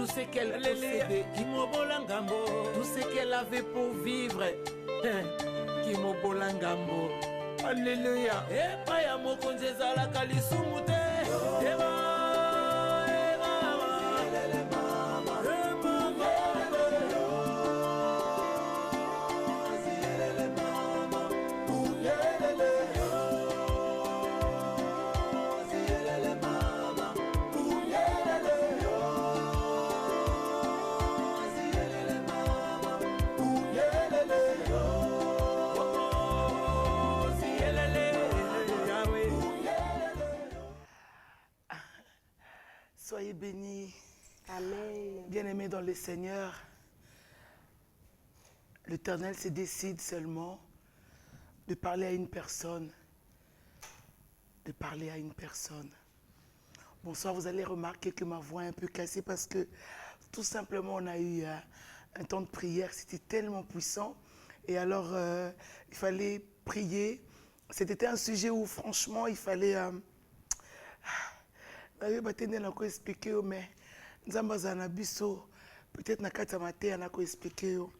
tout ce qu'elle possédait. Tout ce qu'elle avait pour vivre. Kimobola ngambo. Alléluia. Epa ya mokonzi ezalaka lisumu te. Soyez bénis. Amen. Bien-aimés dans le Seigneur, l'Éternel se décide seulement de parler à une personne. De parler à une personne. Bonsoir, vous allez remarquer que ma voix est un peu cassée parce que tout simplement on a eu un temps de prière, c'était tellement puissant. Et alors il fallait prier. C'était un sujet où franchement il fallait... mais peut-être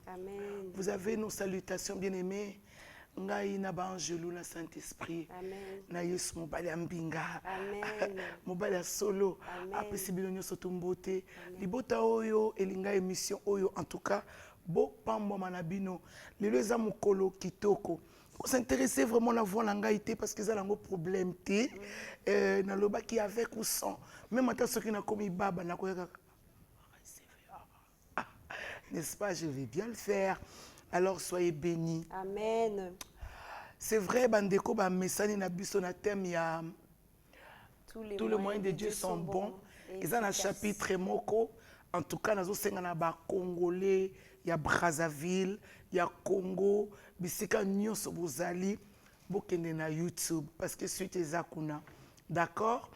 Amen. vous avez nos salutations bien-aimées. Ngai na banjelu na Saint-Esprit. Amen. Na Yesu mobali ambinga. Amen. Mobali solo. Apesi bino nyoso tumbote. Libota oyo elinga émission oyo en tout cas bo pambo manabino. Lelo eza mokolo kitoko. Vous s'intéressez vraiment à la voix langaïté parce que ça a un problème té na loba qui avec ou sans même maintenant ceux qui n'a commis baba na ko n'est-ce pas, je vais bien le faire. Alors soyez bénis. Amen. C'est vrai bandeko ba mesani na biso na thème ya tous les moyens de Dieu sont bons. Ils ont un chapitre moko en tout cas nazo senga na ba congolais ya Brazzaville, ya Congo, bisika nyonso bozali bokende na YouTube parce que suite ezakuna. D'accord?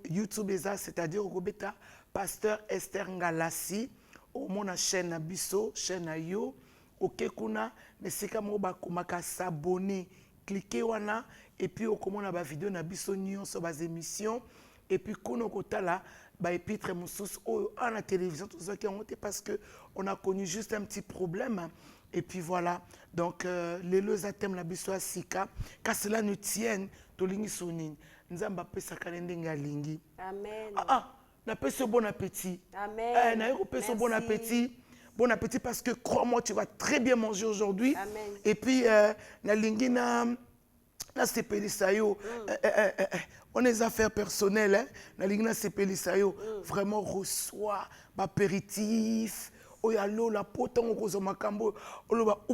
YouTube eza c'est-à-dire okobeta pasteur Esther Ngalassi au mona chaîne na biso, chaîne na yo, okekuna bisika mo bakomaka s'abonner, cliquez wana et puis okomona ba vidéo na biso nyonso ba émissions et puis kono kotala ba épître mususu o à la télévision tout ça qui ont été parce que on a connu juste un petit problème et puis voilà donc les leux thème la biso sika car cela nous tienne tolingi sonini nzamba pesa kalende ngalingi. Amen. Na pesa bon appétit. Amen. Na yo pesa bon appétit. Bon appétit parce que crois-moi tu vas très bien manger aujourd'hui. Amen. Et puis na lingi na sepelisayo on les affaires personnelles hein na lingi na sepelisayo vraiment reçoit apéritif oyalo la poton kozo makambo oloba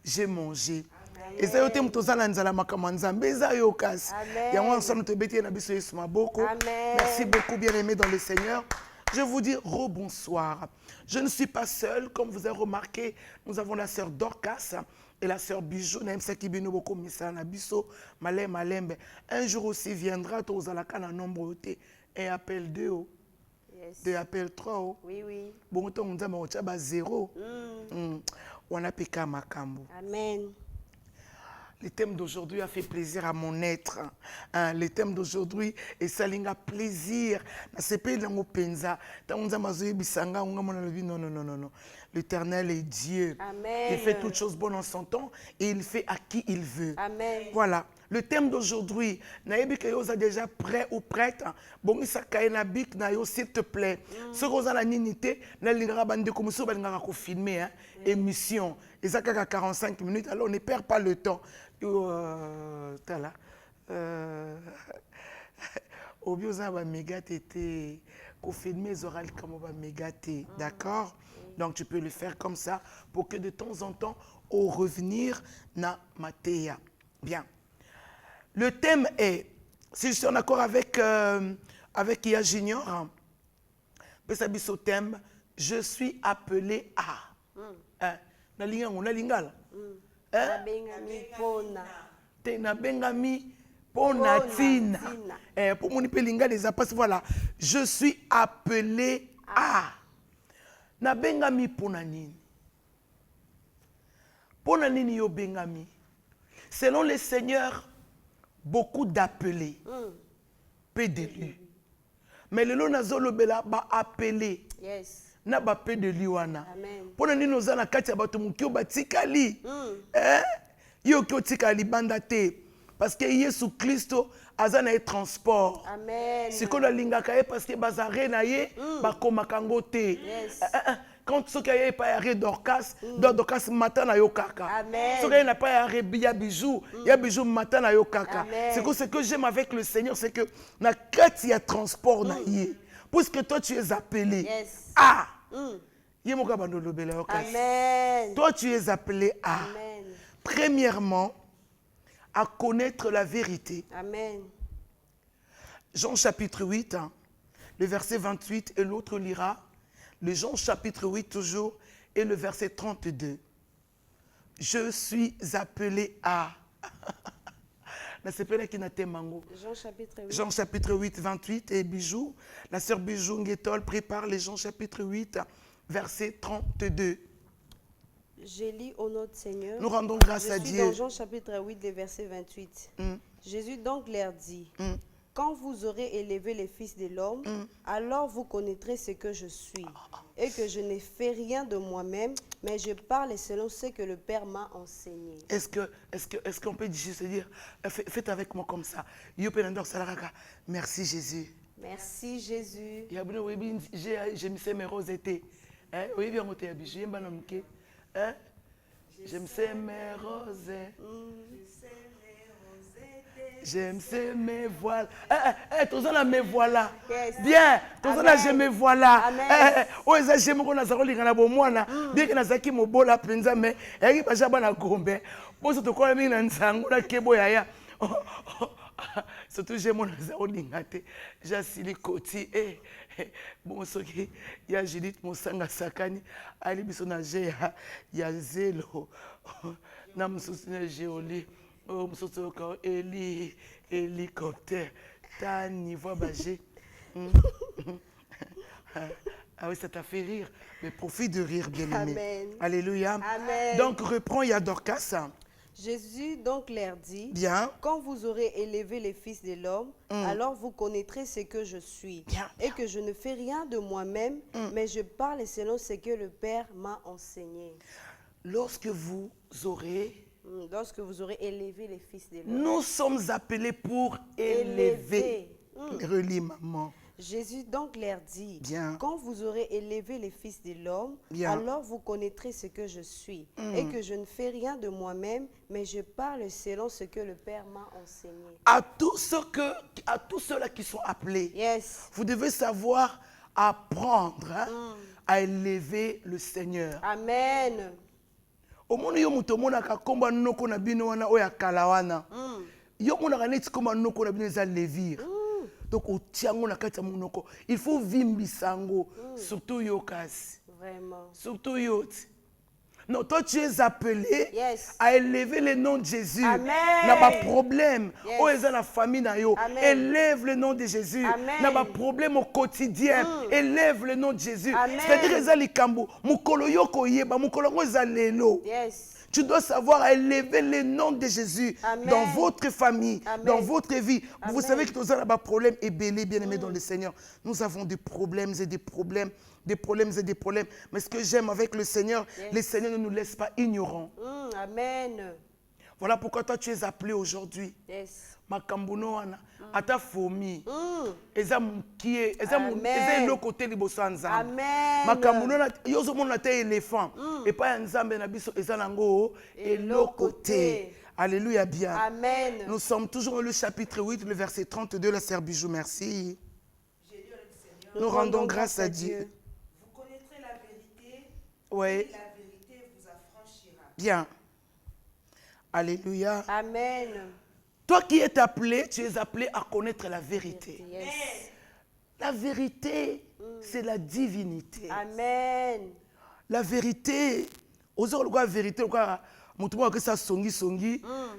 j'ai mangé et ça yote mtozala nzala makambo nzambe eza yo kasi yango ensemble te beti na biso Yesu maboko. Merci beaucoup bien-aimés dans le Seigneur. Je vous dis rebonsoir. Je ne suis pas seul, comme vous avez remarqué, nous avons la sœur Dorcas et la sœur Bijou. Un jour aussi viendra, aux alakana nombre et appel 2, de appel 3. Oui, oui. Bon, on a 0. On a péka makambo. Amen. Le thème d'aujourd'hui a fait plaisir à mon être. Le thème d'aujourd'hui est salinga plaisir. Non, non, non. L'Éternel est Dieu. Amen. Il fait toutes choses bonnes en son temps et il fait à qui il veut. Amen. Voilà. Le thème d'aujourd'hui, nayebi que vous êtes déjà prêt ou prête. Bon, ça kaina bik na yo s'il te plaît. Ce que vous avez la ninité, na lingara bande comme ça balingara ko filmer émission. Et ça 45 minutes alors on ne perd pas le temps. Tala. Au bio ça va méga tété ko filmer les orales comme va méga té, d'accord? Donc tu peux le faire comme ça pour que de temps en temps au revenir na matéa. Bien. Le thème est, si je suis en accord avec Ia Junior, au thème, je suis appelé à. Na lingala. Na bengami pona tina. Pour mon pelinga les apas, voilà. Je suis appelé à. Na bengami pona nini. Pona nini yo bengami. Selon le Seigneur, beaucoup d'appelés, peu d'élus. Mais le lot nazolo bela ba appelé. Yes. na bape de liwana. Amen. Pona nini oza na kati ya bato moki batikali. Yo ki otikali banda te. Parce que Yesu Christo aza na transport. Amen. Sikoyo lingaka ye parce que bazare na ye bakomaka ngo te. Yes. Quand ce qu'il y a pas yaré Dorcas, Dorcas matin na yo kaka. Amen. Ce qu'il n'a pas yaré ya bijou, ya bijou matin na yo kaka. Amen. C'est que ce que j'aime avec le Seigneur, c'est que na kati ya transport na ye. Puisque toi tu es appelé. Yes. Ah. Yemoka bandolo bela yo kasi. Amen. Toi tu es appelé à. Amen. Premièrement, à connaître la vérité. Amen. Jean chapitre 8, le verset 28, et l'autre lira, le Jean chapitre 8 toujours, et le verset 32. Je suis appelé à. Jean chapitre 8, 28, et Bijou, la sœur Bijou Nguetol prépare les Jean chapitre 8, verset 32. J'ai lu au nom du Seigneur. Nous rendons grâce à Je suis Dieu. dans Jean chapitre 8, le verset 28. Jésus donc leur dit, quand vous aurez élevé les fils de l'homme, alors vous connaîtrez ce que je suis, et que je ne fais rien de moi-même, mais je parle selon ce que le Père m'a enseigné. Est-ce qu'on peut se dire, faites avec moi comme ça. Merci Jésus. Merci Jésus. Je me sais mes roses été. Oui, bien, on t'a dit, j'aime ces mes roses. J'aime ces mes voiles. Tous en a mes voilà. Bien. Tous en a je me voilà. Oh, ça j'aime qu'on a ça qu'on dit qu'on a bon mois bien que na zaki mo bola penza mais yaki pas jaba na gombe. Pour ce to quoi mi na nsango na kebo yaya. Surtout j'ai mon zéro lingate. Jasili koti bon soki ya Judith Mosanga sakani ali biso na je ya zelo na msusu na jeoli. Oh, hélicoptère, t'as niveau bagé. Ah oui, ça t'a fait rire, mais profite de rire, bien-aimé. Amen. Alléluia. Amen. Donc, reprends Yadorcas. Jésus donc leur dit, Bien. Quand vous aurez élevé les fils de l'homme, alors vous connaîtrez ce que je suis, Bien. Et que je ne fais rien de moi-même, mais je parle selon ce que le Père m'a enseigné. Lorsque vous aurez... Lorsque vous aurez élevé les fils de l'homme. Nous sommes appelés pour élever. Relis, maman. Jésus donc leur dit, Bien. Quand vous aurez élevé les fils de l'homme, Bien. alors vous connaîtrez ce que je suis, et que je ne fais rien de moi-même, mais je parle selon ce que le Père m'a enseigné. À tous ceux-là qui sont appelés, Yes. vous devez savoir apprendre à élever le Seigneur. Amen. Omoni yo muto monaka komba noko na bino wana oya kala wana. Yo monaka neti komba noko na bino eza levir. Donc otiango na kati ya monoko. Il faut vimbisa ngo surtout yo kasi. Vraiment. Surtout yo. Non, toi tu es appelé Yes. à élever le nom de Jésus. Amen. N'a pas problème. Yes. Oh, ils ont la famille na yo. Amen. Élève le nom de Jésus. Amen. N'a pas problème au quotidien. Élève le nom de Jésus. Amen. C'est-à-dire ils ont les kambo. Mukolo yoko yeba, mukolo ngo zalelo. Yes. Tu dois savoir élever le nom de Jésus Amen. dans votre famille, Amen. dans votre vie. Amen. Vous savez que nous avons des problèmes et bien-aimés dans le Seigneur. Nous avons des problèmes et des problèmes, des problèmes et des problèmes. Mais ce que j'aime avec le Seigneur, le Seigneur ne nous laisse pas ignorants. Amen. Voilà pourquoi toi tu es appelé aujourd'hui. Yes. Makambuno wana ata fomi eza mukie Amen. eza le côté liboso nzambe. Amen. Makambuno na yozo mona te éléphant et pas nzambe na biso eza nango et le côté. Alléluia bien. Amen. Nous sommes toujours au chapitre 8 le verset 32 la sœur Bijou merci. Nous rendons grâce à Dieu. Vous connaîtrez la vérité. Oui. Et la vérité vous affranchira. Bien. Alléluia. Amen. Toi qui es appelé, tu es appelé à connaître la vérité. Yes. La vérité, c'est la divinité. Amen. La vérité, aux la vérité, mutumo que ça songi,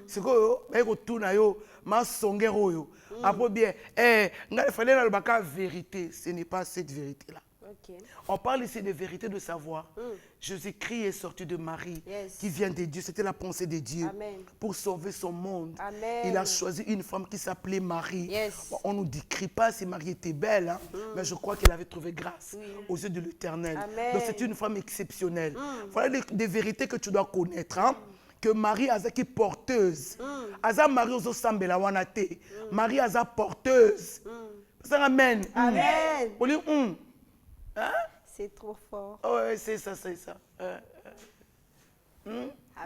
c'est quoi yo, tout na yo, ma songero yo. Après bien, ngal fallait na baka vérité, ce n'est pas cette vérité là. Ok. On parle ici de vérité de savoir. Jésus-Christ est sorti de Marie, Yes. qui vient de Dieu. C'était la pensée de Dieu. Amen. Pour sauver son monde. Amen. Il a choisi une femme qui s'appelait Marie. Yes. Bon, on ne nous décrit pas si Marie était belle, hein, mais je crois qu'elle avait trouvé grâce aux yeux de l'Éternel. Amen. Donc c'est une femme exceptionnelle. Voilà des vérités que tu dois connaître. Hein. Que Marie est porteuse. Aza Marie ozo sambela wana te. Marie est porteuse. Amen. Amen. Hein? C'est trop fort. Oh, ouais, c'est ça, c'est ça.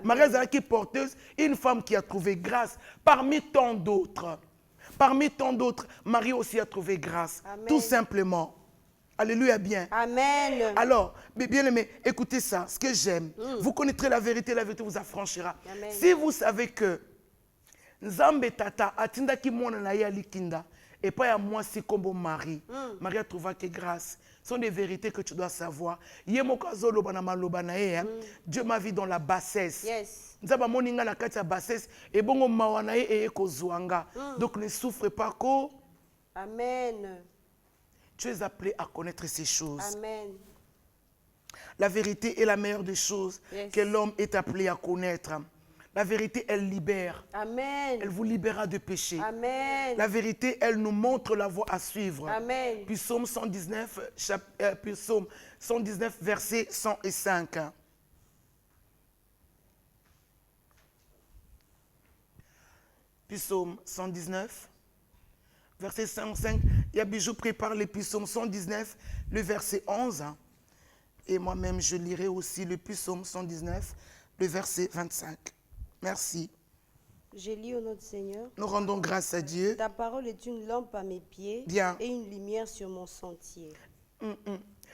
Marie est porteuse, une femme qui a trouvé grâce parmi tant d'autres. Parmi tant d'autres, Marie aussi a trouvé grâce. Amen. Tout simplement. Alléluia, bien. Amen. Alors, bien aimé, écoutez ça, ce que j'aime. Vous connaîtrez la vérité vous affranchira. Amen. Si vous savez que Nzambe Tata atinda ki mona na ye alikinda et pas à moi si comme Marie. Marie a trouvé que grâce. Ce sont des vérités que tu dois savoir. Yemokazo lobana maloba na ye. Dieu m'a vu dans la bassesse. Yes. Nzaba moninga na kati ya bassesse et bongo mawa na ye e kozwanga. Donc ne souffre pas ko. Amen. Tu es appelé à connaître ces choses. Amen. La vérité est la meilleure des choses que l'homme est appelé à connaître. La vérité, elle libère. Amen. Elle vous libérera de péché. Amen. La vérité, elle nous montre la voie à suivre. Amen. Psaume 119, Psaume 119, verset 105. Psaume 119. Verset 105, Yabijou prépare le psaume 119, le verset 11. Et moi-même, je lirai aussi le psaume 119, le verset 25. Merci. Je lis au nom du Seigneur. Nous rendons grâce à Dieu. Ta parole est une lampe à mes pieds Bien. et une lumière sur mon sentier.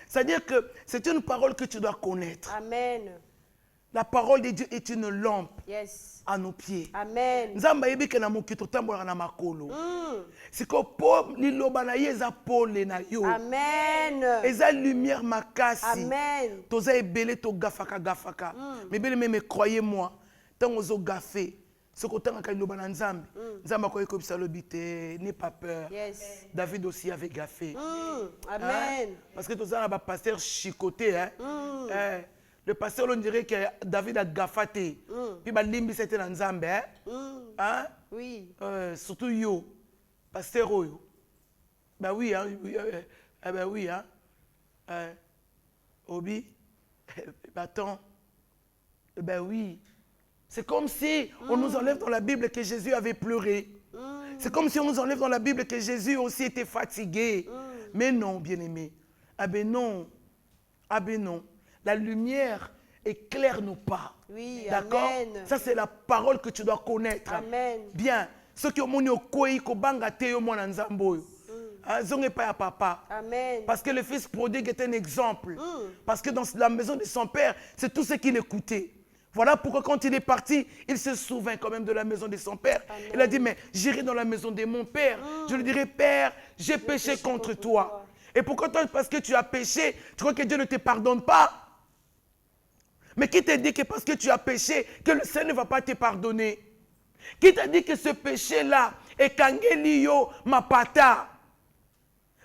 C'est-à-dire que c'est une parole que tu dois connaître. Amen. La parole de Dieu est une lampe Yes. à nos pieds. Amen. Nzamba yebike na mokito tambola na makolo. Siko po liloba na ye eza pole na yo. Amen. Eza lumière makasi. Amen. Toza ebele to gafaka gafaka. Mais bien mais croyez-moi, tant ozo gafé, ce que tanga liloba na Nzambe. Nzamba ko ekobisa lobité, n'aie pas peur. Yes. David aussi avait gaffé. Amen. Parce que toza na pasteur chicoté hein. Le pasteur, on dirait que David a gaffaté. Puis Limbi c'était dans Nzambe. Hein? Oui. Surtout yo, pasteur yo. Ben oui, hein? Ben oui, hein? Obi, bâton. Ben oui. C'est comme si on nous enlève dans la Bible que Jésus avait pleuré. C'est comme si on nous enlève dans la Bible que Jésus aussi était fatigué. Mais non, bien-aimé. Ah ben non. Ah ben non. La lumière éclaire nos pas. Oui, d'accord? amen. Ça, c'est la parole que tu dois connaître. Amen. Bien. Ceux qui ont moni au koi, ko banga te yo mona nzambo. Zonge pas à papa. Amen. Parce que le fils prodigue est un exemple. Parce que dans la maison de son père, c'est tout ce qu'il écoutait. Voilà pourquoi quand il est parti, il se souvint quand même de la maison de son père. Amen. Il a dit, mais j'irai dans la maison de mon père. Je lui dirai, Père, j'ai péché contre toi. Et pourquoi toi, parce que tu as péché, tu crois que Dieu ne te pardonne pas? Mais qui t'a dit que parce que tu as péché, que le Seigneur ne va pas te pardonner? Qui t'a dit que ce péché-là est kangelio mapata?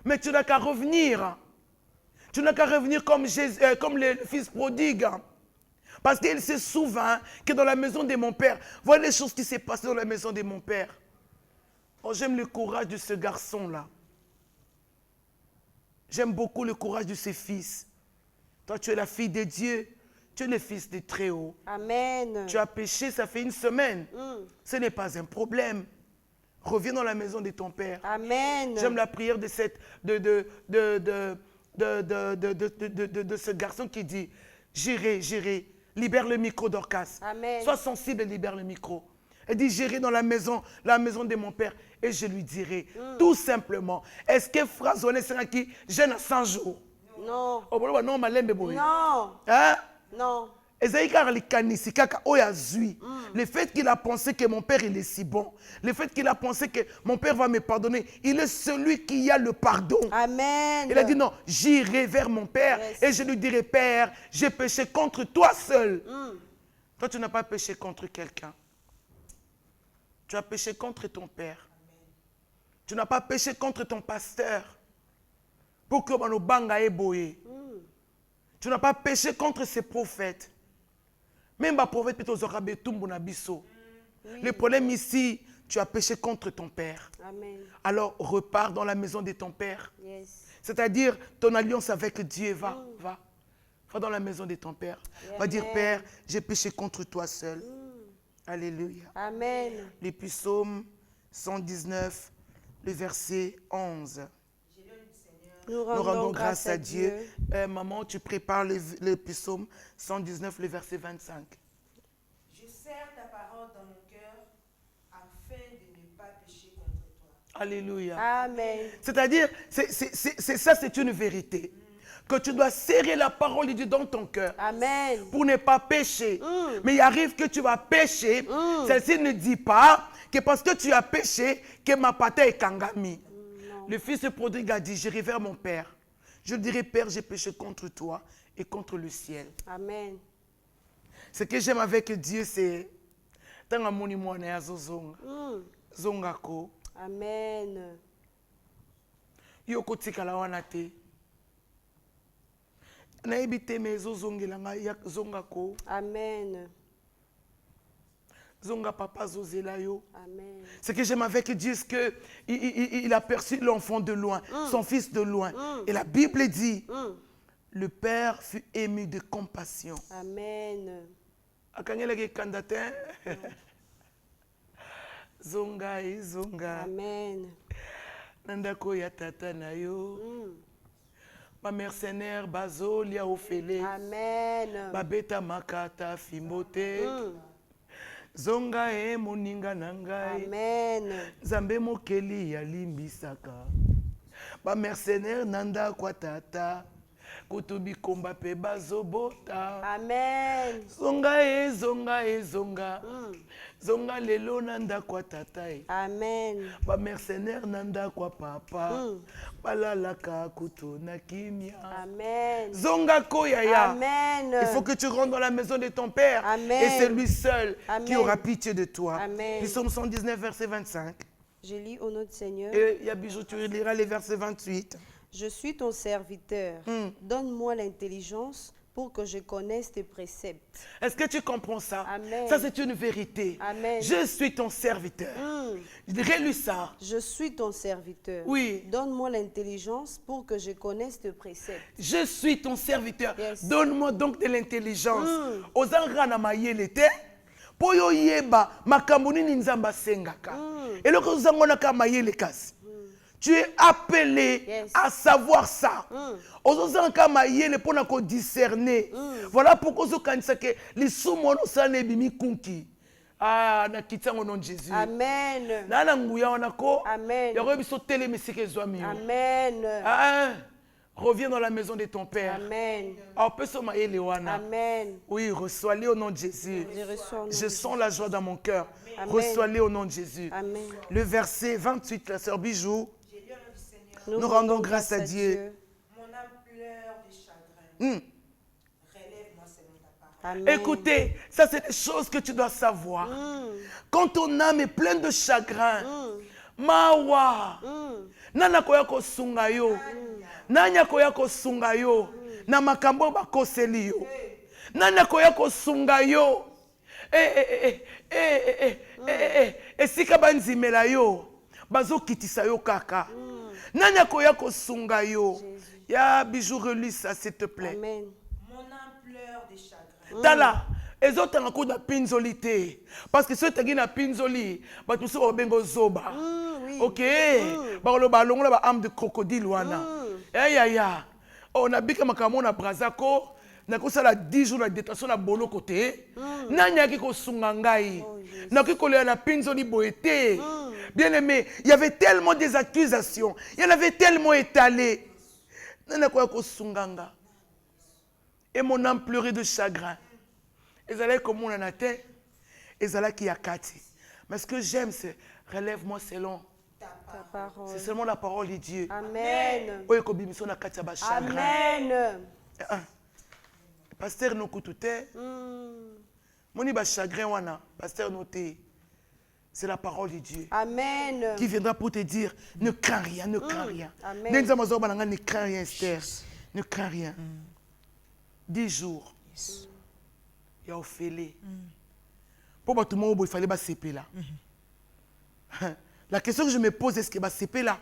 Mais tu n'as qu'à revenir. Tu n'as qu'à revenir comme, comme le fils prodigue. Parce qu'il se souvint que dans la maison de mon père, voilà les choses qui s'est passées dans la maison de mon père. Oh, j'aime le courage de ce garçon-là. J'aime beaucoup le courage de ce fils. Toi, tu es la fille de Dieu. Tu es le fils du Très-Haut. Amen. Tu as péché, ça fait une semaine. Ce n'est pas un problème. Reviens dans la maison de ton père. Amen. J'aime la prière de ce garçon qui dit, j'irai, libère le micro d'Orcas. Amen. Sois sensible et libère le micro. Elle dit, j'irai dans la maison de mon père et je lui dirai, tout simplement, est-ce que Frazolé sera qui gêne à 100 jours? Non. Oh, non, malembe boy. Non. Hein? Non. Le fait qu'il a pensé que mon père il est si bon, le fait qu'il a pensé que mon père va me pardonner, il est celui qui a le pardon. Amen. Il a dit non, j'irai vers mon père et je lui dirai, Père, j'ai péché contre toi seul. Toi, tu n'as pas péché contre quelqu'un. Tu as péché contre ton père. Tu n'as pas péché contre ton pasteur. pour que bano banga eboye. Tu n'as pas péché contre ces prophètes. Même les prophètes peuvent. Le problème ici, tu as péché contre ton père. Amen. Alors repars dans la maison de ton père. Yes. C'est-à-dire ton alliance avec Dieu. Va dans la maison de ton père. Va dire, Père, j'ai péché contre toi seul. Alléluia. Amen. Les psaumes 119, le verset 11. Nous Nous rendons grâce à Dieu. Maman, tu prépares le psaume 119, le verset 25. Je serre ta parole dans mon cœur afin de ne pas pécher contre toi. Alléluia. Amen. C'est-à-dire, c'est une vérité. Que tu dois serrer la parole de Dieu dans ton cœur. Amen. Pour ne pas pécher. Mais il arrive que tu vas pécher. Celle-ci ne dit pas que parce que tu as péché, que ma pâte est kangami. Le fils prodigue a dit, j'irai vers mon père. Je dirai, Père, j'ai péché contre toi et contre le ciel. Amen. Ce que j'aime avec Dieu, c'est... Zongako. Amen. Yoko tikala wana te. Nayebi te me ezozongela ngai ya zongako. Amen. Zonga papa zozela yo. Amen. Ce que j'aime avec Dieu, c'est qu'il a perçu l'enfant de loin, son fils de loin. Et la Bible dit, le père fut ému de compassion. Amen. Akangelaki kandatin. Zonga et zonga. Amen. Nandako ya tata na yo. Ba mercenaire bazo lia ofele. Amen. Babeta makata fimbote. Zonga e moninga nangai. Amen. Zambe mokeli ya limbisaka. Ba mercenaire nanda kwa tata. Kutubi komba pe bazobota. Amen. Zonga e zonga e zonga. Zonga lelo nanda kwa tata e. Amen. Ba mercenaire nanda kwa papa. Balalaka kuto na kimia. Amen. Zonga koyaya. Amen. Il faut que tu rentres dans la maison de ton père. Amen. Et c'est lui seul qui Amen. aura pitié de toi. Amen. Psaume 119, verset 25. Je lis au nom du Seigneur. Et Yabijou, tu liras les versets 28. Je suis ton serviteur. Donne-moi l'intelligence pour que je connaisse tes préceptes. Est-ce que tu comprends ça? Amen. Ça, c'est une vérité. Amen. Je suis ton serviteur. Relis ça. Je suis ton serviteur. Oui. Donne-moi l'intelligence pour que je connaisse tes préceptes. Je suis ton serviteur. Yes. Donne-moi donc de l'intelligence. Ozanga mayele te. Poyo yeba makambo nini nzamba sengaka. Eloko ozango naka mayele kasi. Tu es appelé à savoir ça. Ozozanga mayele pona ko discerner. Voilà pourquoi ozokanisa ke lisumono sane bimi kunki. Ah, na kitango nom de Jésus. Amen. Na nguya wana ko. Amen. Ya rebi so tele mesike zwami. Amen. Ah, reviens dans la maison de ton père. Amen. Ah, peut se mayele wana. Amen. Oui, reçois-les au nom de Jésus. Je reçois au nom Je de sens la joie dans mon cœur. Amen. Reçois-les au nom de Jésus. Amen. Le verset 28, la sœur Bijou. Nous rendons grâce à Dieu. Mon âme pleure de chagrin. Relève-moi selon ta parole. Amen. Écoutez, ça c'est des choses que tu dois savoir. Quand ton âme est pleine de chagrin, mawa, nana koya ko sunga yo, nanya koya ko sunga yo, na makambo ba koseli yo, nana koya ko sunga yo, esika banzimela yo, bazo kitisa yo kaka. Nanya koya ko sunga yo. Ya Bijou, relis ça s'il te plaît. Amen. Mon âme pleure de chagrin. Tala, ezotanga ko na pinzoli te. Parce que ceux qui na pinzoli, ba tout ça obengo zoba. Oui. OK. Ba lo ba longola ba âme de crocodile wana. Ya. On a bika makamo na brazako. Na ko sala 10 jours de détention na bolo côté. Nanya ki ko sunga ngai. Na ki ko le na pinzoli boete. Bien aimé, il y avait tellement des accusations. Il y en avait tellement étalé. Nana ko ko sunganga. Et mon âme pleurait de chagrin. Ezala comme on en a té. Ezala qui a kati. Mais ce que j'aime, c'est relève-moi selon Ta parole. C'est seulement la parole de Dieu. Amen. Oye ko bimiso na kati ba chagrin. Amen. Pasteur no kutute. Moni ba chagrin wana, pasteur noté. C'est la parole de Dieu. Amen. Qui viendra pour te dire, ne crains rien, ne crains rien. Amen. Ne crains rien, Esther. Ne crains rien. 10 jours. Il y a Ophélie. Pour tout le monde, il fallait CP là. La question que je me pose, est-ce que CP là?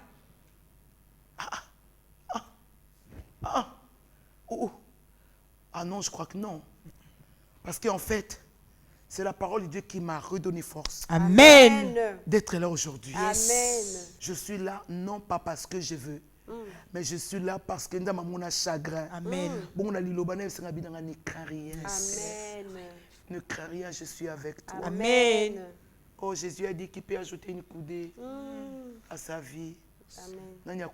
Ah non, je crois que non. Parce qu'en fait, c'est la parole de Dieu qui m'a redonné force. Amen. D'être là aujourd'hui. Amen. Je suis là, non pas parce que je veux, mais je suis là parce que dans mon chagrin. Amen. Bon, on a l'ilobane, c'est ne crains rien. Amen. Ne crains rien, je suis avec toi. Amen. Oh, Jésus a dit qu'il peut ajouter une coudée à sa vie. Amen.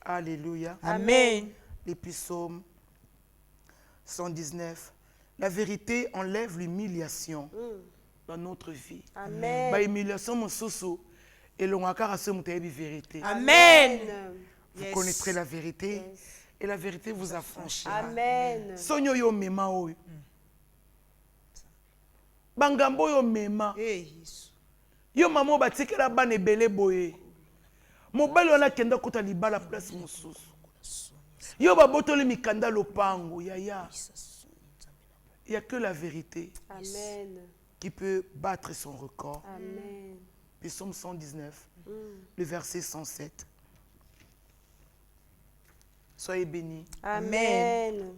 Alléluia. Amen. Les psaumes 119. La vérité enlève l'humiliation dans notre vie. Amen. Bah, humiliation, mon soso. Et l'on a caressé mon vérité. Amen. Vous connaîtrez la vérité. Et la vérité vous affranchira. Amen. Sonyo yo mema oyo. Bangambo yo mema. Yo mama batikela bana ebele boye. Mobali wana kenda kota libala place mosusu. Yo babotoli mikanda lopango yaya. Il n'y a que la vérité Amen. qui peut battre son record. Amen. Psaume 119, le verset 107. Soyez bénis. Amen.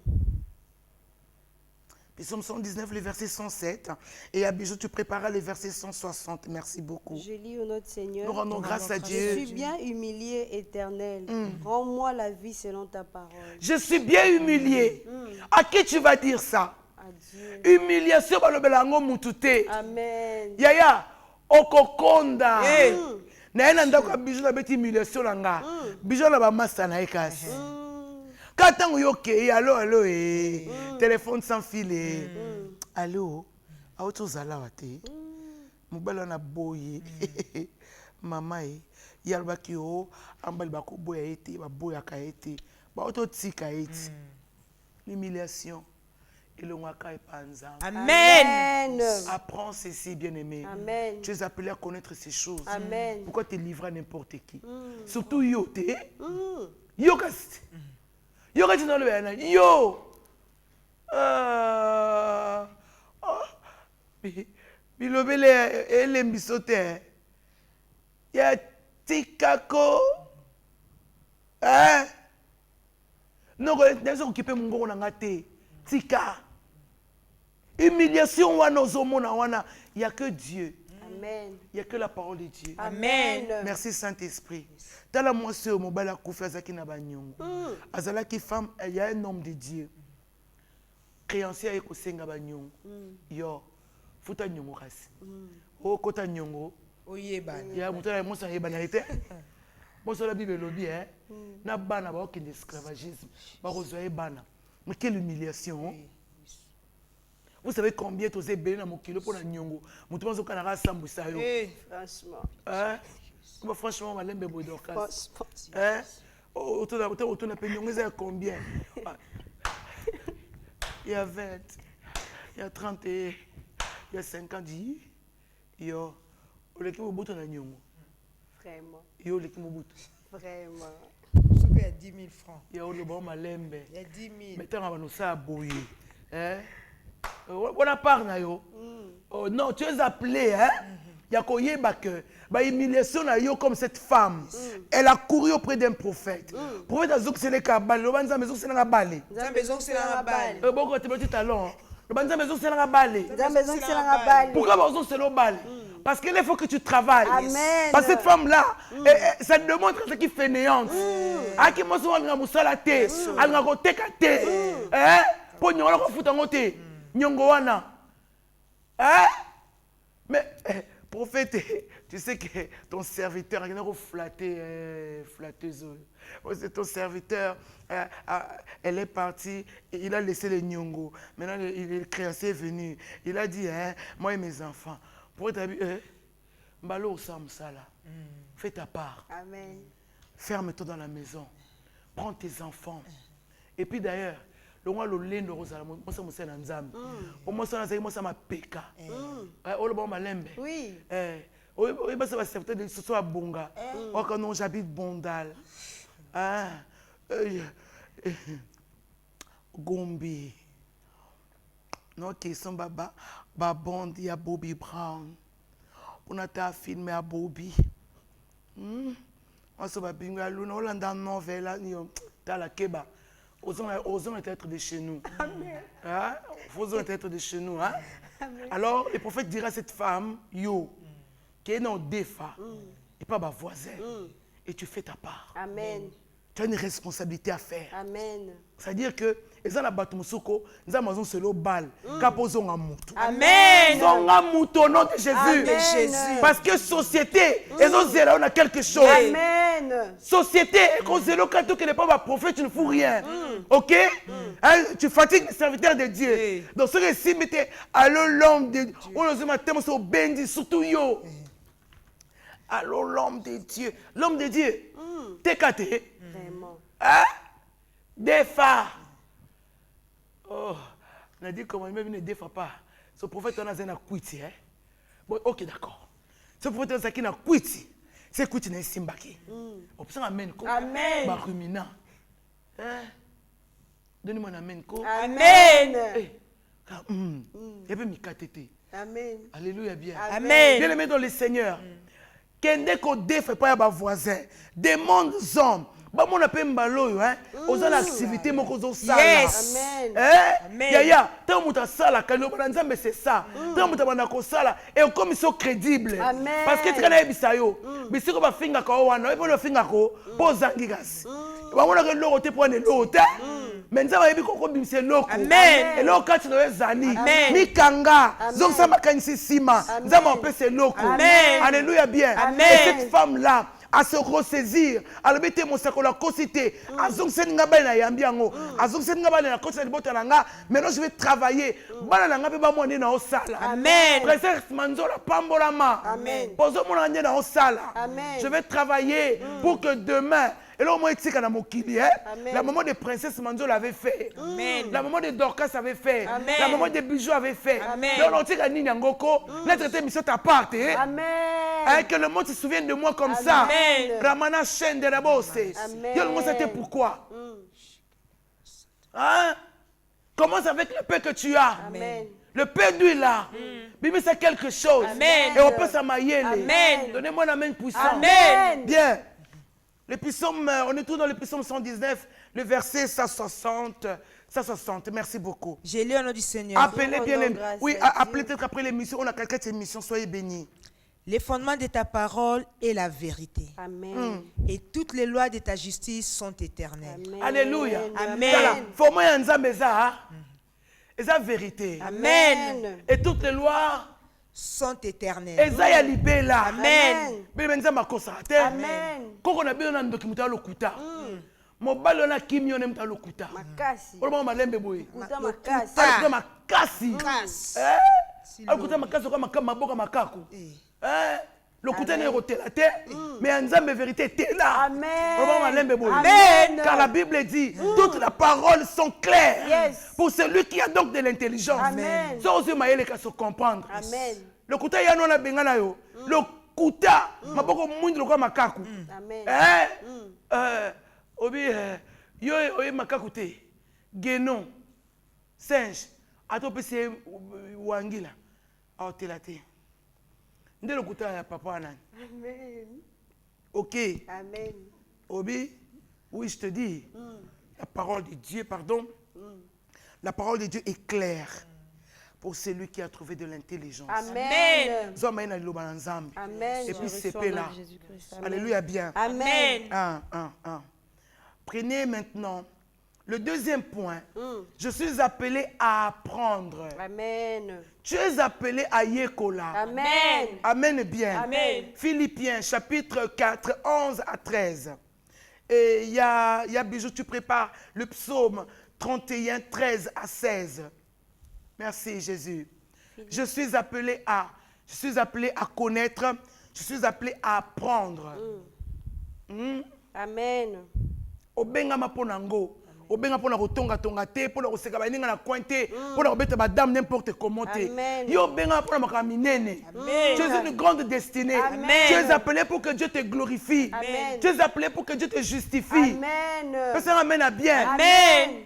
Psaume 119, le verset 107. Et Abijou, tu préparas le verset 160. Merci beaucoup. Je lis au nom du Seigneur. Nous rendons grâce à Je Dieu. suis bien humilié, Éternel. Rends-moi la vie selon ta parole. Je suis bien humilié. À qui tu vas dire ça? À Dieu. Humiliation, balobelango mutute. Amen. Yaya, okokonda. Na yena ndako Abijou na beti humiliation langa. Bijou na ba masa na ekasi. Quand on yoke, allô, allô, téléphone sans fil, allô, auto zala wate, mobile na boye, maman yalba ki o, ambal bako boya ete, ba boya ka ete, ba auto tika ete, l'humiliation et le waka et panza. Amen. Apprends ceci, bien-aimé. Amen. Tu es appelé à connaître ces choses. Amen. Pourquoi te livrer à n'importe qui? Surtout yo te, yo kasi. Yo kati na lobena yo bilobele elembiso te ya tikako noko nazo okipe mongongo na nga te tika humiliation wana ozomona wana il y a que Dieu. Amen. Il n'y a que la parole de Dieu. Amen. Merci Saint-Esprit. Tala moi sur mobile a koufi azaki na banyongo. Azala ki femme, il y a un homme de Dieu. Créancier ko senga banyongo. Yo, futa nyongo kasi. O kota nyongo. Oyebana. Ya mutala mo sa yebana ite. Mo so la Bible lobi na bana ba okende esclavagisme. Ba kozwa bana. Mais quelle humiliation. Vous savez combien tu as béni dans mon kilo pour la nyongo? Mon tout le monde a sambu ça yo. Franchement. Hein? Franchement, on va l'aimer beaucoup d'occasion. Franchement. Hein? Autour de la nyongo, c'est combien? Il y a 20, il y a 30, il y a 50. Yo, on est qui vous na nyongo? Vraiment. Yo, le qui vous Vraiment. Il y a 10 000 francs. Yo, le bon malembe. Il y a 10 000. Maintenant, on va nous ça bouillir. Hein? On a parlé, yo. Oh non, tu es appelé, hein? Il y a que bah humiliation na yo comme cette femme. Elle a couru auprès d'un prophète. Le prophète a dit que c'est le cabal, le banza maison c'est la balle. La maison c'est la balle. Bon côté petit talent. Le banza maison c'est la balle. La maison c'est la balle. Pourquoi maison c'est la balle? Parce qu'il faut que tu travailles. Amen. Parce que cette femme là, ça te démontre ce qui fait néante. Ah qui mo so nga musala te, nga ko teka te. Hein? Po nyongo ko futa ngote. Nyongo wana. Hein? Mais prophète, tu sais que ton serviteur, il est flatteuse. C'est ton serviteur, elle est partie, il a laissé les nyongo. Maintenant, le créancier est venu. Il a dit, moi et mes enfants, pour être Mbalo Samsala, fais ta part. Amen. Ferme-toi dans la maison. Prends tes enfants. Et puis d'ailleurs, longa lolendo kozala mosa mosala na nzambe omosa na zaki mosa mapeka oloba malembe Oui. oyeba se baserviteur de soso abonga oka non j'habite Bondal Gombe non question babondi ya Bobby Brown pona ta filme ya Bobby oso babinga luna olanda novela niyo tala keba osons être de chez nous. Amen. Osons être de chez nous. Hein? Alors, le prophète dira à cette femme, yo, qui est dans défa, et pas ma voisin, et tu fais ta part. Amen. Tu as une responsabilité à faire. Amen. C'est-à-dire que, les gens battu musoko, nous avons solo bal, kapozon a moutou. Amen. Son a moutou au nom de Jésus. Amen. Parce que société, ils ont zéro, on a quelque chose. Amen. Société, quand zéro, quand tu n'es pas ma prophète, tu ne fous rien. Ok? Hein, tu fatigues les serviteurs de Dieu. Donc, ce récit, mettez, allô l'homme de Dieu. On nous a dit, c'est bendi, surtout yo. Allô l'homme de Dieu. L'homme de Dieu. T'es caté. Vraiment. Hein? Des phares. Oh, on a dit comment il ne défend pas. Ce prophète, on a un quitté. Hein? Bon, ok, d'accord. Ce prophète, on a un quitté. C'est quitté dans le Simbaki. Option amen. Amen. Bah, ruminant. Hein? Donnez-moi un amen. Amen. Il y a mi katete. Amen. Alléluia bien. Amen. Bien aimé dans le Seigneur. Kende ko défait pas ya voisin. Demande hommes. Ba mon appelle mbalo hein. Oza l'activité moko zo sala. Yes. Amen. Yaya, tant muta sala kalo ba nzambe c'est ça. Tant muta bana ko sala et comme ils sont crédibles. Amen. Parce que tika na bisayo. Bisiko ba finga ko wana, e bo finga ko po zangigas. Ba mona ke loko te po ne lote. Mais nzaba yebi ko bimse loko. Amen. Et loko kati no ezali. Amen. Mikanga. Amen. Zong sama kanisi sima. Nzaba opese loko. Amen. Alléluia bien. Amen. Et cette femme là à se ressaisir, à le mettre mon sac la cosité, à zong sen nga bana yambiango, à zong sen nga bana la cosité de botananga, maintenant je vais travailler. Bana nga pe ba mo na osala. Amen. Princesse Manzola pambolama. Amen. Pozo mo na na osala. Amen. Je vais travailler pour que demain et là, moi, je na mokili, hein? La maman de Princesse Manzo l'avait fait. Amen. La maman de Dorcas avait fait. Amen. La maman de Bijou avait fait. Amen. Donc, on tire à Nini Ngoko. Notre émission à part. Amen. Que le monde se souvienne de moi comme ça. Amen. Ramana chaîne de la bosse. Amen. Le monde c'était pourquoi. Hein? Commence avec le paix que tu as. Amen. Le paix d'huile là. Bibi c'est quelque chose. Amen. Et on peut s'amailler. Amen. Donnez-moi la main puissante. Amen. Bien. Le psaume, on est tout dans le psaume 119, le verset 160. Merci beaucoup. J'ai lu au nom du Seigneur. Appelez bien les... grâce Oui, à appelez peut-être après l'émission. On a quelqu'un de cette émission. Soyez bénis. Les fondements de ta parole est la vérité. Amen. Et toutes les lois de ta justice sont éternelles. Amen. Alléluia. Amen. Faut moi un nzambe eza. Eza vérité. Amen. Et toutes les lois Sont éternelles. eza ya libela. Amen. Bébé nzambe akosa te. Amen. Koko na bino na ndoki muta lokuta. Mobalo na kimio ne muta lokuta. Makasi. Oloba malembe boye. Kuta makasi. Alikuta makasi. Grâce. Alikuta makasi kwa maboka makaku. Lokuta ne rotela te. Mais en nzambe vérité te là. Amen. Oloba malembe boye. Amen. Car la Bible dit, toutes les paroles sont claires. Yes. Pour celui qui a donc de l'intelligence. Amen. Ça aussi maïle ka se comprendre. Amen. Le kuta ya no na bengana yo. Le kuta maboko mwindi lokwa makaku. Amen. Obi yo oye makaku te. Genon. Singe. Atopese wangila. Aotela te. Nde le kuta ya papa nani. Amen. OK. Amen. Obi, oui, je te dis, la parole de Dieu, pardon, la parole de Dieu est claire pour celui qui a trouvé de l'intelligence. Amen. Et puis c'est là. Jésus-Christ. Alléluia bien. Amen. Prenez maintenant le deuxième point. Je suis appelé à apprendre. Amen. Tu es appelé à yekola. Amen. Amen bien. Amen. Philippiens chapitre 4, 11 à 13. Et il y a Bijou, tu prépares le psaume 31, 13 à 16. Merci Jésus. Je suis appelé à connaître, je suis appelé à apprendre. Amen. Obengama ponango. obenga pona kotonga tonga te pona koseka baninga na coin te pona kobeta badame n'importe comment te yo obenga pona makambo minene. Tu es une grande destinée. Tu es appelé pour que Dieu te glorifie. Tu es appelé pour que Dieu te justifie. Personne amène à bien. Amen.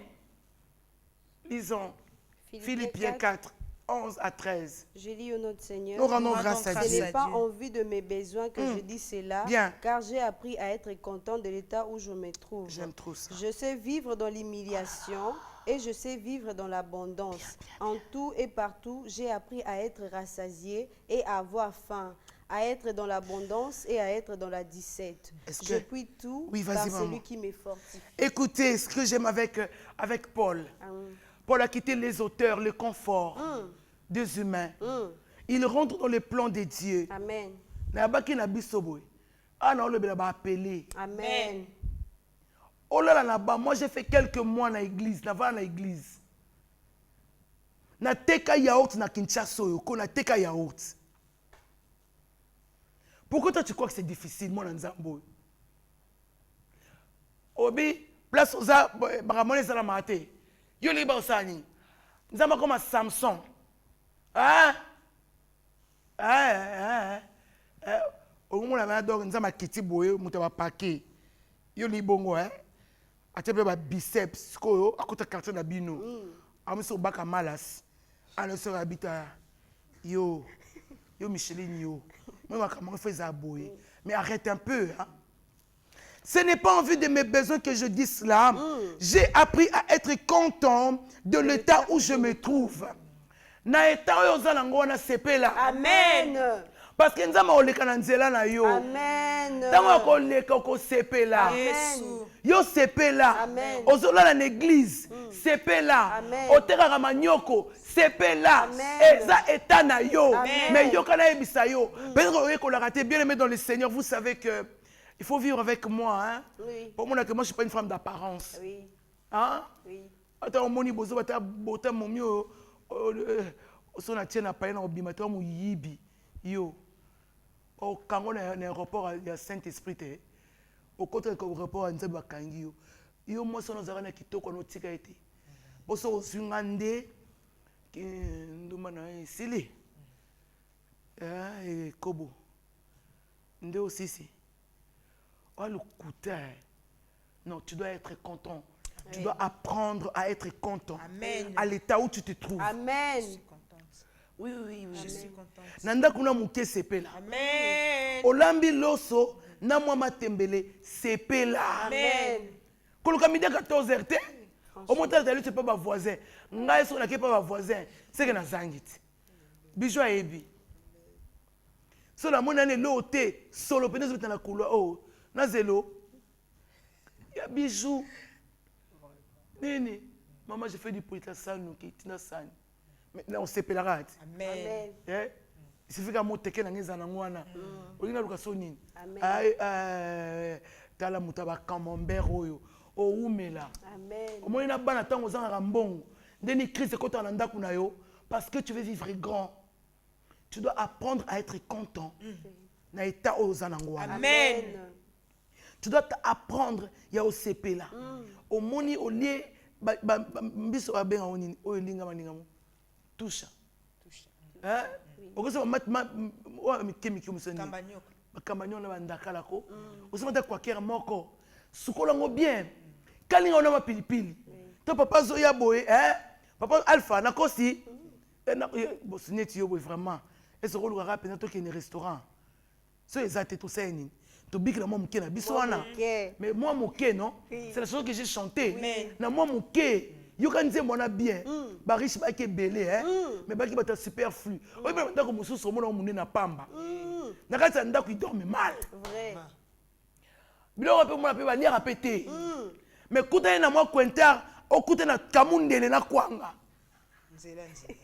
Lisons Philippiens 4, 11 à 13. Je lis au nom du Seigneur. Nous rendons grâce à Ce Dieu. n'est pas en vue de mes besoins que je dis cela, Bien. car j'ai appris à être content de l'état où je me trouve. J'aime trop ça. Je sais vivre dans l'humiliation et je sais vivre dans l'abondance. En tout et partout, j'ai appris à être rassasié et à avoir faim, à être dans l'abondance et à être dans la disette. Je puis tout par celui qui me fortifie. Écoutez ce que j'aime avec Paul. Paul a quitté les auteurs, le confort des humains. Il rentre dans le plan de Dieu. Amen. Amen. Oh là là, moi j'ai fait quelques mois dans l'église, dans l'église. Na teka yaourt na Kinshasa, na teka yaourt. Pourquoi toi tu crois que c'est difficile, moi, dans Nzambo? Obi, place aux a, baramone ça la maté. Yo li ba osani. Nzamba comme Samson. Hein? Au moment là, donc Nzamba kiti boye, muta ba paquet. Yo li bongo, hein? Atepe ba biceps, koyo, akota carton na bino. Amuso baka malas. Ano so habita. Yo Micheline yo. Mais arrête un peu. Hein? Ce n'est pas en vue de mes besoins que je dis cela. J'ai appris à être content de l'état où je me trouve. Amen. Parce que nous avons les cananzela na yo. Amen. Tango les koko sepe là. Yo sepe là. Ozola na église, sepe là. Otera ramanyoko, sepe là. Eza eta na yo. Mais yo kana ebisa yo. Peut-être qu'on l'a raté bien aimé dans le Seigneur, vous savez que il faut vivre avec moi hein. Pour moi que moi je suis pas une femme d'apparence. Oui. Hein? Oui. Ata omoni bozo bata bota momio osona tiena pa na obimata mu yibi. Yo. Au Kango na aéroport il y a Saint-Esprit te. Au côté de l'aéroport à Nzeba Kangi yo mo sono zaka kitoko no tika ete. Boso osungande ki nduma na sili. Kobo. Nde osisi. Non, tu dois être content. Amen. Tu dois apprendre à être content. Amen. À l'état où tu te trouves. Amen. Oui. Je suis contente. Nanda kuna muke sepela. Amen. Olambi loso na mwa matembele sepela. Amen. Koloka midi 14h te. Au moins tu sais pas ma voisin. Ngai so na ke pas ma voisin. C'est que na zangiti. Bijou ayebi. So la mona ne lo te solo penezo na couloir oh na zelo. Ya bijou. Nini. Maman j'ai fait du poète sale nous qui tina sane. Maintenant on s'épellera. Amen. Il suffit qu'à monter que n'angeza n'angwana. Olina lukaso nini. Tala mutaba camembert oyo. O umela. Amen. Comment ina bana tango zanga mbongo. Ndeni crise kota na ndaku na yo parce que tu veux vivre grand. Tu dois apprendre à être content. Na état aux anangwana. Amen. Tu dois apprendre ya au CP là. Au moni au lieu biso abenga onini oyo linga maninga. Touche. Hein? Okoso mikemiki musoni. Kambanyoko na bandakala ko. Osomata kwa kera moko. Sukola ngo bien. Kalinga ona ma pilipili. To papa zoya boy, hein? Papa Alpha na kosi. Bosineti yo boy vraiment. Est-ce que le rap to ki ni restaurant. So ezate to seni. To bikila mo muke na biso wana. Mais moi muke non? C'est la chanson que j'ai chantée. Na moi muke. Yo kan dire mona bien ba riche ba ke belé hein mais ba ki ba ta superflu oyi ba ndako mususu mona munene na pamba na kati ndako idorme mal vrai biloko pe mona pe ba nia répéter mais kutana na moi Quentin okuta na kamundele na kwanga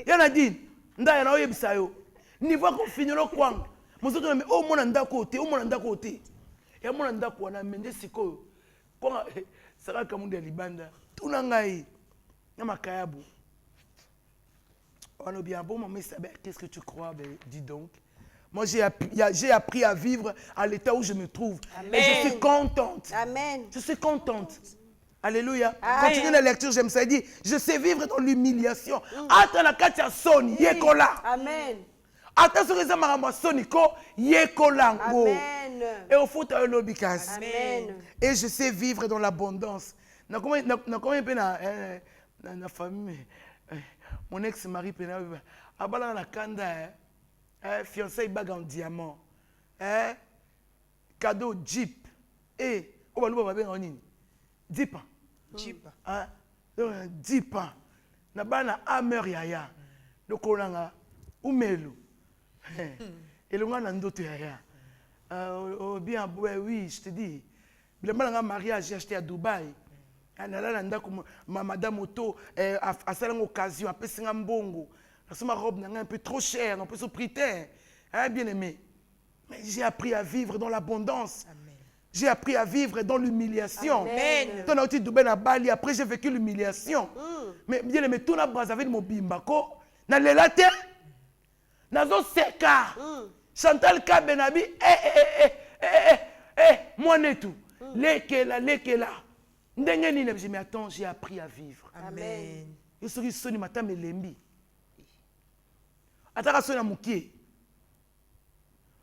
yana din ndaya na oyebisa yo niveau ko finilo kwanga mususu na o mona ndako te ya mona ndako wana mende sikoyo kwanga saka kamundele libanda tuna ngai. On a bien bon, mais qu'est-ce que tu crois? Dis donc. Moi, j'ai appris à vivre à l'état où je me trouve. Amen. Et je suis contente. Amen. Je suis contente. Alléluia. Amen. Continue la lecture, j'aime ça. Il dit, je sais vivre dans l'humiliation. Ata na kati ya soni, yekola. Amen. Ata soki eza makambo ya soni ko, yekola ngo. Amen. Et au foot, un lobby kasi. Amen. Et je sais vivre dans l'abondance. Na combien pe na famille, mon ex-mari pe na abala na kanda, fiancé bague en diamant, cadeau Jeep, et on va louer en ligne. 10 ans. Jeep. 10 ans. Na bana amer yaya. Donc on a umelu. Et le monde a ndoto yaya. Bien oui, je te dis. Le mal mariage j'ai acheté à Dubaï. Madame Otto a fait une occasion, a fait un bongo. La robe est un peu trop chère, un peu sous prix. Bien aimé. Mais j'ai appris à vivre dans l'abondance. J'ai appris à vivre dans l'humiliation. Amen. Ton outil de Ben à Bali, après j'ai vécu l'humiliation. Mais bien aimé, tout la base avec mon bimbako, na lelate, na zo seka. Chantal Kabenabi, moi n'est tout. Lekela. Ndenge ni je me attends, j'ai appris à vivre. Amen. Je suis soni matin me lembi. Ataka soni mukie.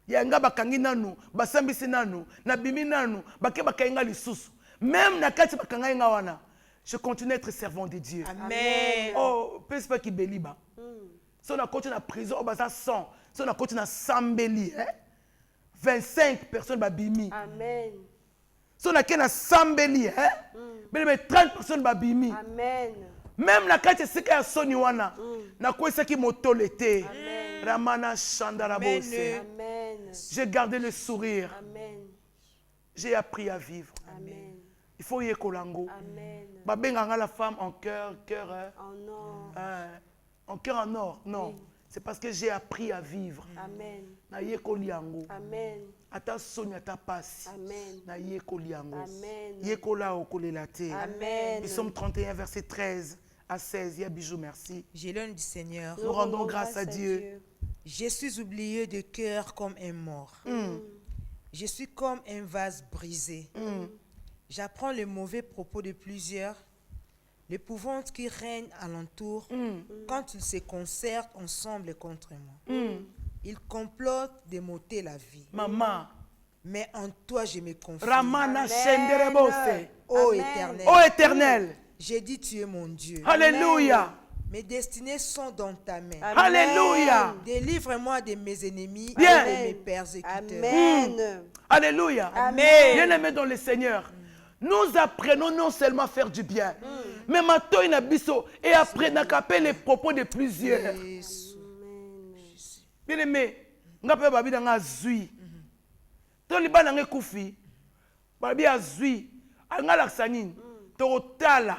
Yanga bakangi nanu, basambisi nanu, na bimi nanu, bake bakainga lisusu. Même na kati bakanga inga wana. Je continue à être servant de Dieu. Amen. Oh, pense pas qu'il beliba. Si on a continué à prison, on a 100. Si on a continué à sambeli, 25 personnes babimi. Amen. Si on a qu'à sambeli, mais 30 personnes babimi. Amen. Même la carte c'est qu'à Sony wana. Na quoi c'est qui m'autorité. Ramana Chandarabose. Amen. J'ai gardé le sourire. Amen. J'ai appris à vivre. Amen. Il faut y kolango. Amen. Babenganga la femme en cœur, En or. en cœur en or. Non, c'est parce que j'ai appris à vivre. Amen. Na yekoliango. Amen. Ata Sonia ta passe. Amen. Na yekoliango. Amen. Yekola okolelate. Amen. Psaume 31 verset 13 à 16. Ya bijou merci. J'ai l'œil du Seigneur. Nous rendons grâce à Dieu. Je suis oublié de cœur comme un mort. Je suis comme un vase brisé. J'apprends les mauvais propos de plusieurs, l'épouvante qui règne alentour quand ils se concertent ensemble contre moi. Ils complotent de m'ôter la vie. Maman. Mais en toi je me confie. Ramana Shenderebose. Ô Amen. Éternel, Ô Éternel. j'ai dit tu es mon Dieu. Alléluia. Mes destinées sont dans ta main. Amen. Alléluia. Délivre-moi de mes ennemis Bien. et de mes persécuteurs. Amen. Alléluia. Amen. Bien-aimés dans le Seigneur, nous apprenons non seulement à faire du bien, mais maintenant il y a biso et apprenons à caper les propos de plusieurs. Bien-aimés, nga pe babi nga zui. To libana nga kufi. Babi azui. Nga laksanine. Torotala.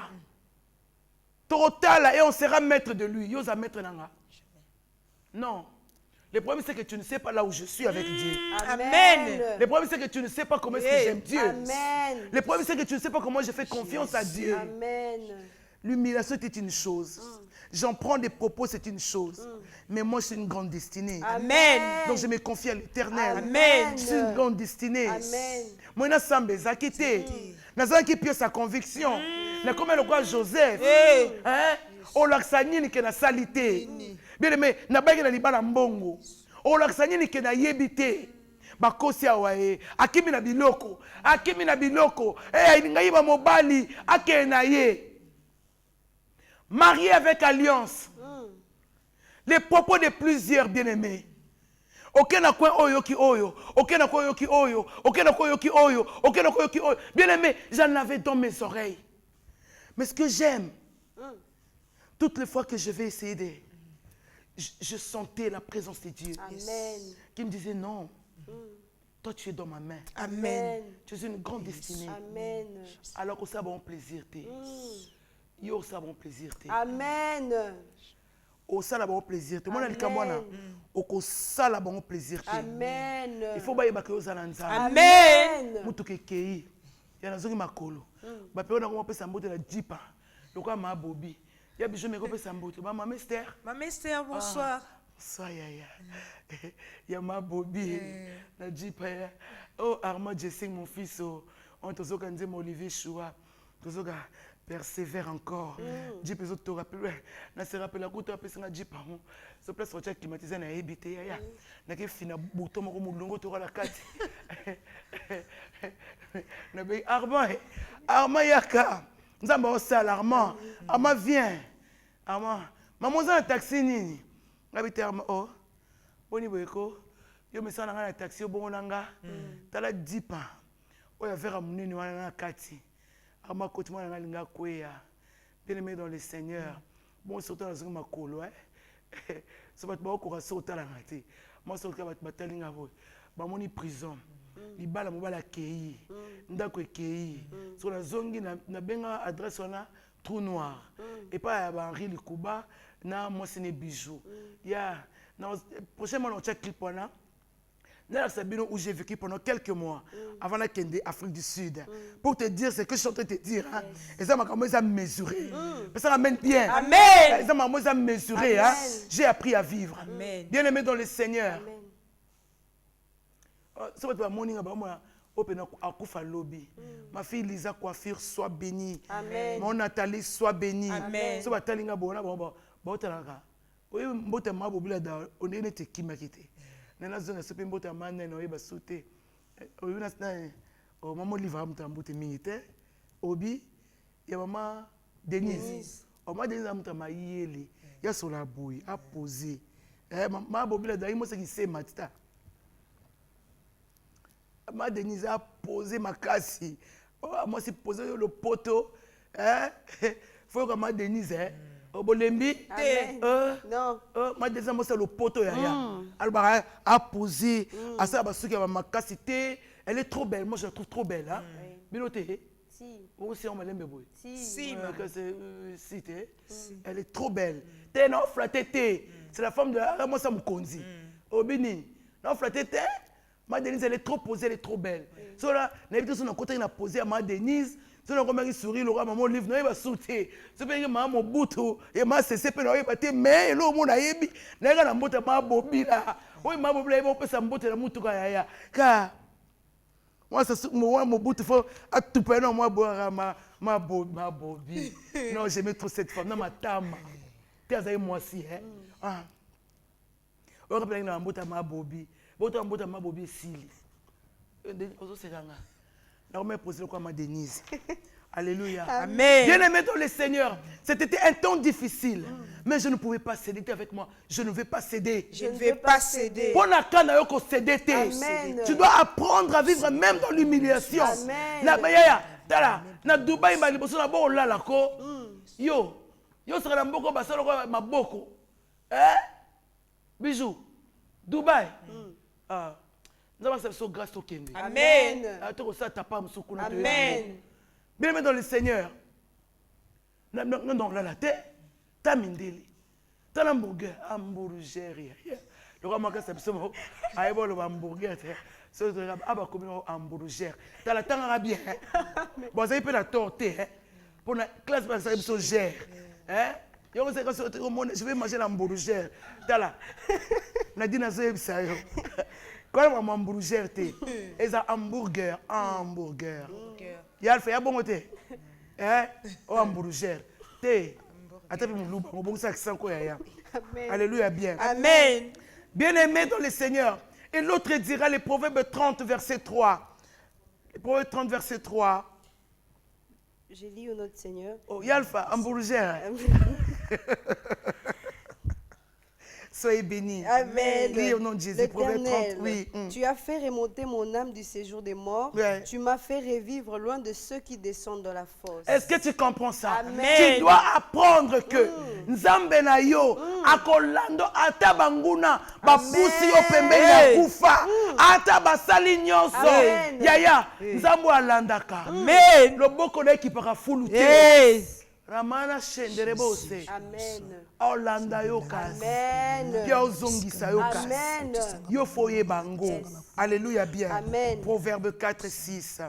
Torotala et on sera maître de lui. Yosa maître nanga. Non. Le problème c'est que tu ne sais pas là où je suis avec Dieu. Amen. Le problème c'est que tu ne sais pas comment est-ce que j'aime Dieu. Amen. Le problème c'est que tu ne sais pas comment je fais confiance à Dieu. Amen. L'humiliation c'est une chose. J'en prends des propos, c'est une chose. Mais moi, je suis une grande destinée. Amen. Donc, je me confie à l'Éternel. Amen. Je suis une grande destinée. Amen. Moi, je suis Zakité. Je suis sa conviction. Mais comme le quoi Joseph. On l'a saigné qui est la salité. Bien aimé, na bague na libala mbongo. On l'a saigné qui est la yébité. Bakosi awae. Akimi na biloko. Akimi na biloko. Ngai ba mobali. Ake na ye. Marié avec alliance. Les propos de plusieurs bien-aimés. Aucun a quoi oyo ki oyo. Aucun a quoi oyo ki oyo. Aucun a quoi oyo ki oyo. Aucun a quoi oyo ki oyo. Bien-aimés, j'en avais dans mes oreilles. Mais ce que j'aime, toutes les fois que je vais essayer de... Je sentais la présence de Dieu. Amen. Qui me disait non. Toi, tu es dans ma main. Amen. Tu es une grande destinée. Amen. Alors que ça a bon plaisir. Yo, ça a bon plaisir. Amen. Au ça a bon plaisir. Tout le monde a dit qu'à moi, au ça a bon plaisir. Amen. Il faut que vous ayez Amen. Mutu kekei. Il y a un makolo. Ba pe on a commencé à monter la jipa. Le quoi ma bobi. Il y a besoin de me commencer à monter. Maman Esther. Maman Esther, bonsoir. Ça y est. Il y a ma bobi. La jipa. Oh Armand Jessing mon fils. On te dit mon Olivier Choua. tozoka persévère encore. Jeep les autres te rappellent. Na se rappelle la goutte après ça Jeep pardon. Ce place voiture climatisée na habité ya. Na ke fina bouton moko mulongo to la kati. Na be Armand yaka. Nzamba osala Armand. Armand vient. Armand. Maman za taxi nini. Ngabite Armand oh. Boni boyeko. Yo mesana na taxi obongo nanga. Tala Jeep. Oya vera munini wana na kati. Armand côté moi na linga kwea. Bien aimé dans le Seigneur. Bon surtout dans ma colo hein. Ça va te ba ko sauter la ngati. Moi surtout ba batalinga boy. Ba moni prison. Libala mobala kei. Ndako kei. Sur la zongi na benga adresse wana trou noir. Et pas ba Henri Likuba na moi c'est bijou. Ya na prochainement on check clip wana. Là, où j'ai vécu pendant quelques mois avant la Kende, Afrique du Sud. Pour te dire ce que je suis en train de te dire. Hein. Et ça m'a commencé à mesurer. Ça m'amène bien. Amen. Ça m'a commencé à mesurer. Hein. J'ai appris à vivre. Amen. Bien aimé dans le Seigneur. Ça va être mon lobby. Ma fille Lisa Coiffure, soit bénie. Amen. Mon Nathalie, soit bénie. Amen. Ça va être Talinga Bona. Oui, mbote mabobila da on est nete kimakite. Nana zona sope mbote amane na oyeba sote. Oyo na o mama livre mta mbote mingite. Obi ya mama Denise. O mama Denise mta mayeli. Ya sola boy a poser. Mama bobila da imo se ki se matita. Mama Denise a posé ma kasi. Oh moi c'est poser le poteau. Faut que mama Denise Obolembi, non. Ma deuxième c'est le poteau Alba a posé, à ça ma capacité, elle est trop belle, moi je la trouve trop belle hein. Biloté. Si. Aussi on m'a l'aimé boy. Si. Elle est trop belle. T'es non flatté, c'est la femme de moi ça me conduit. Obini, non flatté, ma Denise elle est trop posée, elle est trop belle. So là, n'habite sur notre côté il a posé à ma Denise. Si on a souri, le maman livre, non, il va sauter. Si on a maman boutou, il m'a cessé, il va battre, mais l'eau, mon aïe, n'a pas la moto, ma bobina. Oui, ma bobina, il va passer en botte, la moto, car moi, ça, moi, mon bout, il faut à tout près, non, moi, boire ma bobine. Non, j'aime trop cette femme, non, ma tama. Tu as moi aussi, hein. On va prendre la moto, ma bobine. Votre moto, ma bobine, s'il. C'est là. On m'a posé le quoi, ma Denise. Alléluia. Amen. Bien aimé dans le Seigneur, c'était un temps difficile, mais je ne pouvais pas céder. T'es avec moi. Je ne vais pas céder. Je ne vais pas céder. Pour la canne, tu dois apprendre à vivre même dans l'humiliation. Na bayaya, tala, na Dubaï, ma liboso na bo la ko. Yo sera na mboko basalo ko maboko. Bijou. Dubaï. Ah. Nous avons grâce au Kende. Amen. Amen. Bien aimé dans le Seigneur. Non, la tête, ta mindeli. Ta hamburger, hamburger. Le roi m'a c'est absolument. Aïe, bon, le hamburger. C'est le rabat comme un hamburger. T'as la tanga bien. Bon, ça y peut la torter. Pour la classe, ça y peut gère. Je vais manger l'hamburger. T'as là. Nadine a dit ça. Quand on a un hamburger, c'est un hamburger. Il y a le fait, bon côté. Hamburger. Alléluia, bien. Amen. Bien aimé dans le Seigneur. Et l'autre dira les Proverbes 30, verset 3. Les Proverbes 30, verset 3. Je lis au nom du Seigneur. Oh, Yalfa, hamburger. Soyez bénis. Amen. Lis au nom de Jésus. Proverbe 30, oui. Tu as fait remonter mon âme du séjour des morts. Ouais. Tu m'as fait revivre loin de ceux qui descendent dans la fosse. Est-ce que tu comprends ça? Amen. Tu dois apprendre que Nzambe na yo akolando ata banguna babusi yo pembeni ya kufa ata basali nyonso yaya Nzambe alandaka. Amen. Loboko na ekipaka fulu te. Yes. Ramana shendere bose. Amen. Olanda yo kasi. Amen. Pia ozongisa yo kasi. Amen. Yo foye bango. Alléluia bien. Amen. Proverbe 4 et 6.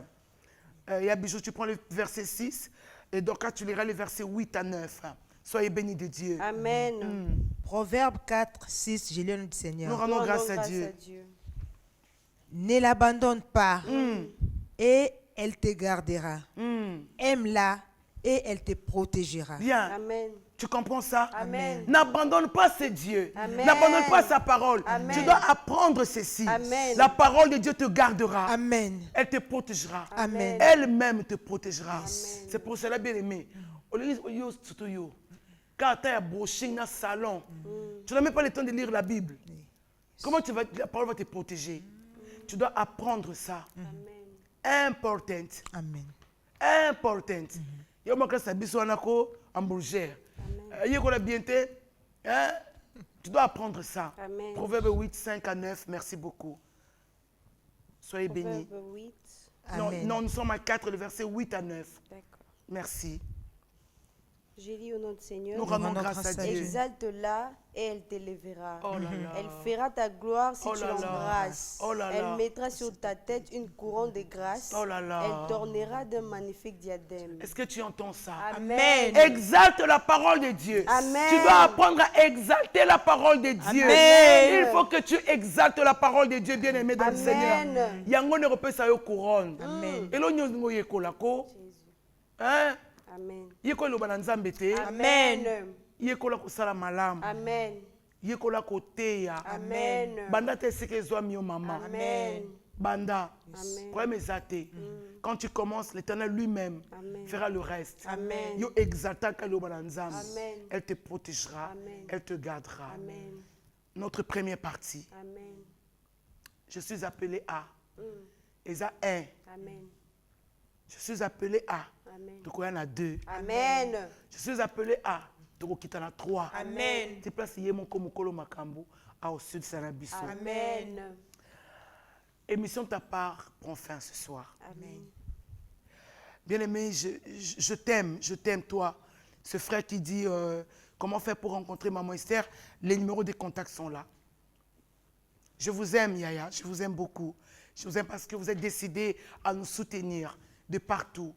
Bijou, tu prends le verset 6 et donc quand tu liras les versets 8 à 9. Soyez bénis de Dieu. Amen. Proverbe 4, 6, je lis au nom du Seigneur. Nous rendons grâce à Dieu. Ne l'abandonne pas et elle te gardera. Aime-la et elle te protégera. Bien. Amen. Tu comprends ça? Amen. N'abandonne pas ce Dieu. Amen. N'abandonne pas sa parole. Amen. Tu dois apprendre ceci. Amen. La parole de Dieu te gardera. Amen. Elle te protégera. Amen. Elle-même te protégera. C'est pour cela, bien aimé. Quand tu as broché dans le salon, tu n'as même pas le temps de lire la Bible. Comment la parole va te protéger? Tu dois apprendre ça. Important. Amen. Important. Il y a un en bourgère. Tu dois apprendre ça. Amen. Proverbe 8, 5 à 9. Merci beaucoup. Soyez bénis. Proverbe 8. Non, Amen. non, nous sommes à 4, le verset 8 à 9. D'accord. Merci. Je lis au nom du Seigneur. Nous rendons grâce à Dieu. Exalte-la et elle t'élèvera. Oh là là. Elle fera ta gloire si Oh tu là là. l'embrasses. Oh là là. Elle mettra sur ta tête une couronne de grâce. Oh là là. Elle t'ornera d'un magnifique diadème. Est-ce que tu entends ça? Amen. Exalte la parole de Dieu. Amen. Tu dois apprendre à exalter la parole de Dieu. Amen. Il faut que tu exaltes la parole de Dieu, bien-aimé dans le Amen. Seigneur. Yango ne repose sa yo couronne. Amen. Et l'on y yekolako. Hein? Amen. Yekola ba na nzambe te. Amen. Yekola kosala malamu. Amen. Yekola koteya. Amen. Banda te seke zwa mio mama. Amen. Banda. Amen. Problème exalté. Quand tu commences, l'Éternel lui-même Amen. fera le reste. Amen. Yo exalta kalo ba na nzambe. Amen. Elle te protégera. Amen. Elle te gardera. Amen. Notre première partie. Amen. Je suis appelé à. Eza 1. Amen. Je suis appelé à. Amen. Donc il y en a 2. Amen. Je suis appelé à. Donc il y en a 3. Amen. Tu places Yemoko Mokolo Makambo à au sud Sanabiso. Amen. Émission de ta part prend fin ce soir. Amen. Bien-aimé, je t'aime toi. Ce frère qui dit comment faire pour rencontrer Maman Esther, les numéros de contact sont là. Je vous aime, Yaya, je vous aime beaucoup. Je vous aime parce que vous êtes décidés à nous soutenir de partout.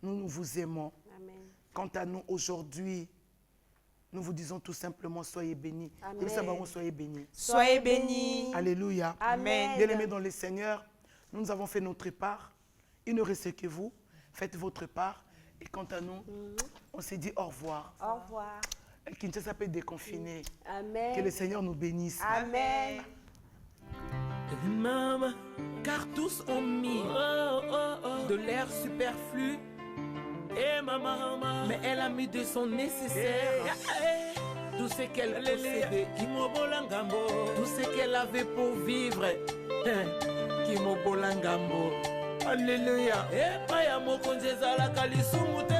Nous vous aimons. Amen. Quant à nous, aujourd'hui, nous vous disons tout simplement, soyez bénis. Amen. Nous savons, soyez bénis. Soyez bénis. Alléluia. Amen. Bien-aimés dans le Seigneur, nous avons fait notre part. Il ne reste que vous. Faites votre part. Et quant à nous, on s'est dit au revoir. Au revoir. Kinshasa peut déconfiner. Amen. Que le Seigneur nous bénisse. Amen. Maman, car tous ont mis de l'air superflu. Et maman, mais elle a mis de son nécessaire. Tout ce qu'elle possédait, tout ce qu'elle avait pour vivre. Alléluia. Et pas ya mokonzi ezalaka lisumu te.